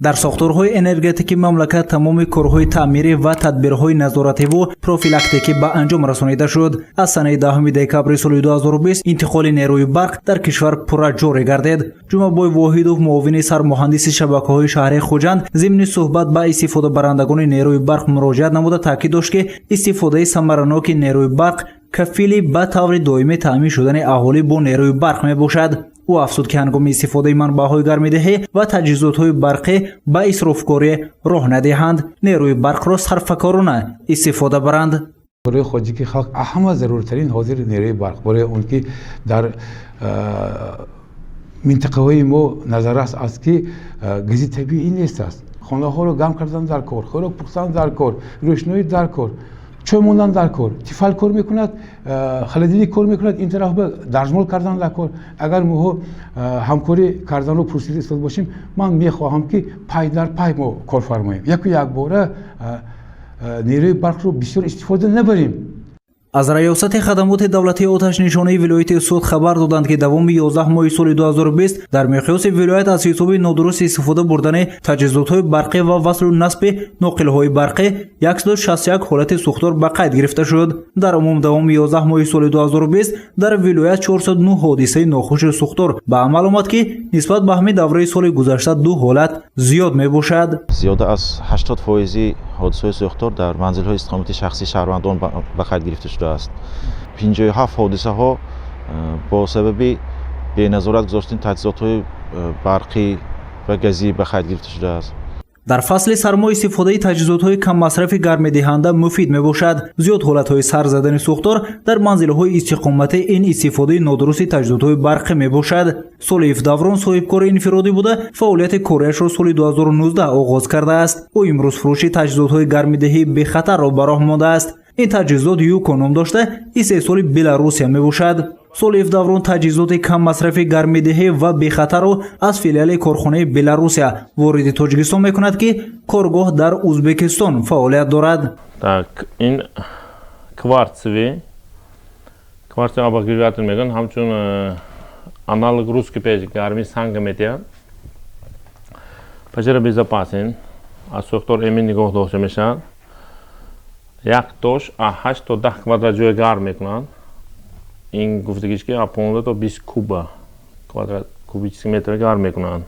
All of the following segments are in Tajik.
дар сохторҳои энергетикӣ мамлакат тамоми корҳои таъмирӣ ва тадбирҳои назоративу профилактикӣ ба анҷом расонида шуд. Аз санаи 10 декабри соли 2020 интиқоли нерӯи барқ дар кишвар пурра ҷорӣ гардид. Ҷумабой Воҳидов, муовини сармуҳандиси шабакаҳои шаҳрии Хуҷанд, зимни суҳбат ба истифодабарандагони нерӯи барқ муроҷиат намуда таъкид дошт, ки истифодаи самараноки нерӯи барқ кафили ба таври доимӣ таъмин шудани аҳолӣ бо нерӯи барқ мебошад. ӯ афзуд, ки ҳангоми истифодаи манбаъҳои гармидеҳӣ ва таҷҳизотҳои барқӣ ба исрофкорӣ роҳ надиҳанд, нерӯи барқро сарфакорона истифода баранд. برای خودجی خلق اهم ضرورترین حاضر نیروی برق برای اون که در منطقه های ما نظر است که گازی طبیعی نیست است. خانه ها رو گرم کردن در کار، خوراک پختن در کار، روشنایی در کار، چای موندن در کار، تیفال کار میکند، خلدینی کار میکند، این طرف به درجمال کردن در کار. اگر ما همکاری کردن رو پرسید استاد باشیم، من میخواهم که پای در پای ما کار فرماییم. یک باره نیروی برق رو بسیار استفاده نبریم. از ریاست خدمات دولتی آتش‌نشانی ولایت سود خبر دادند که دوام 11 ماه سال 2020 در مقیاس ولایت از حساب نادرست استفاده بردن تجهیزات‌های برقی و وصل و نصب ناقل‌های برقی 161 حالت سوختار به قید گرفته شد. در عموم دوام 11 ماه سال 2020 در ولایت 409 حادثه ناخوش سوختار به عمل آمد که نسبت به همین دوره سال گذشته 2 حالت زیاد میباشد. زیاده از 80% حادثه‌های سوختار در منزل‌های استقامتی شخصی شهروندان به قید گرفته شده است. 57 حادثه ها با سبب بی‌نظارت گذاشتن تجهیزات‌های برقی و گازی به قید گرفته شده است. در فصل سرما استفاده تجهیزات‌های کم مصرف گرم‌دهنده مفید میباشد. زیاد حالت‌های سر زدن سوختار در منزل‌های استقامتی این استفاده نادرست تجهیزات‌های برقی میباشد. صلیف دوران صاحبکار انفرادی بوده فعالیت کاریش را سال 2019 آغاز کرده است. او امروز فروش تجهیزات‌های گرم‌دهی به خطر را به راه مانده است. این تجهیزات یوکو نام داشته استحصال بلاروسیا میباشد. صلیف دوران تجهیزات کم مصرف گرم‌دهی و بی خطر را از فیلیال کارخانه بلاروسیا وارد تاجیکستان میکند که کارگاه در ازبکستان فعالیت دارد. Так, این کvartsوی обогреватель میگن همچون аналог русской печи гарми санга метия. Пожара безопасен. از سوختار امین نگاه داشته میشن. یک توش 8 تا 10 کвадрат جای گرم میکنن. این گفتگیش که 15 تا 20 کвадрат кубический метр گرم میکنن.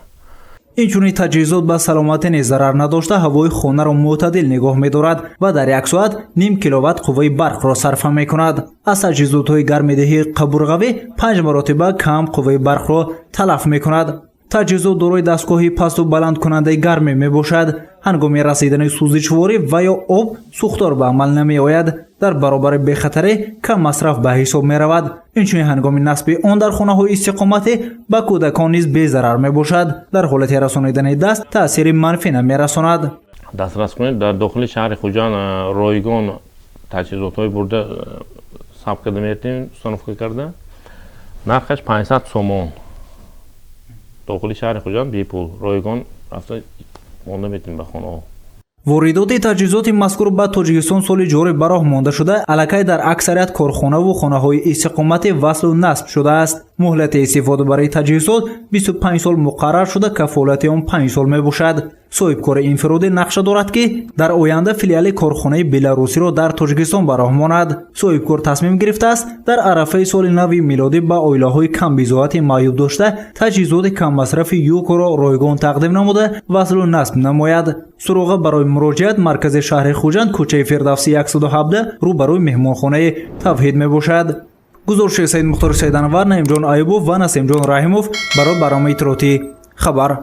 اینچونین تجهیزات به سلامت نیز ضرر نداشته هوای خانه را معتدل نگاه می‌دارد و در یک ساعت نیم کیلووات قوه برق را صرف می‌کند. از تجهیزات‌های گرم‌دهی قبورغوی 5 مرتبه کم قوه برق را تلف می‌کند. تجهیزات دارای دستگاهی پست و بلند کننده گرمی میباشد. هنگامی رسیدن سوزشواری و یا آب سوختار به عمل نمی آید. در برابر بخطری کم مصرف به حساب می رود. اینچنین هنگامی نصب آن در خانه های استقامتی به کودکان نیز بی ضرر می باشد. در حالت رسانیدن دست تأثیر منفی نمی رساند. دسترس کنید در داخل شهر خوجان رایگان تجهیزات های برده ثبت کرده میتیم استانفکه کرده. نرخش 500 سومون. داخل شهر خوجان بی پول رایگان رفته مونده میتونیم به خانه ها. واردات تجهیزات مذکور به تاجیکستان سال جاری به راه مانده شده الکی در اکثریت کارخانه و خانه های استقامتی وصل و نصب شده است. مهلت استفاده برای تجهیزات 25 سال مقرر شده که فعالیت آن 5 سال می باشد. صاحبکار انفرادی نقشه دارد که در آینده فیلیال کارخانه بلاروسی را در تاجیکستان به راه ماند. صاحبکار تصمیم گرفته است در عرفه سال نو میلادی به عائله‌های کم بضاعت معیوب داشته تجهیزات کم مصرف یوکو را رایگان تقدیم نموده وصل و نصب نماید. سراغ برای مراجعت مرکز شهر خوجند کوچه فردوسی 117 روبروی مهمانخانه توحید می باشد. گزارش سید مختار سیدانور، نعیم جان ایوب و نسیم جان رحیموف برای برنامه اطلاعاتی خبر.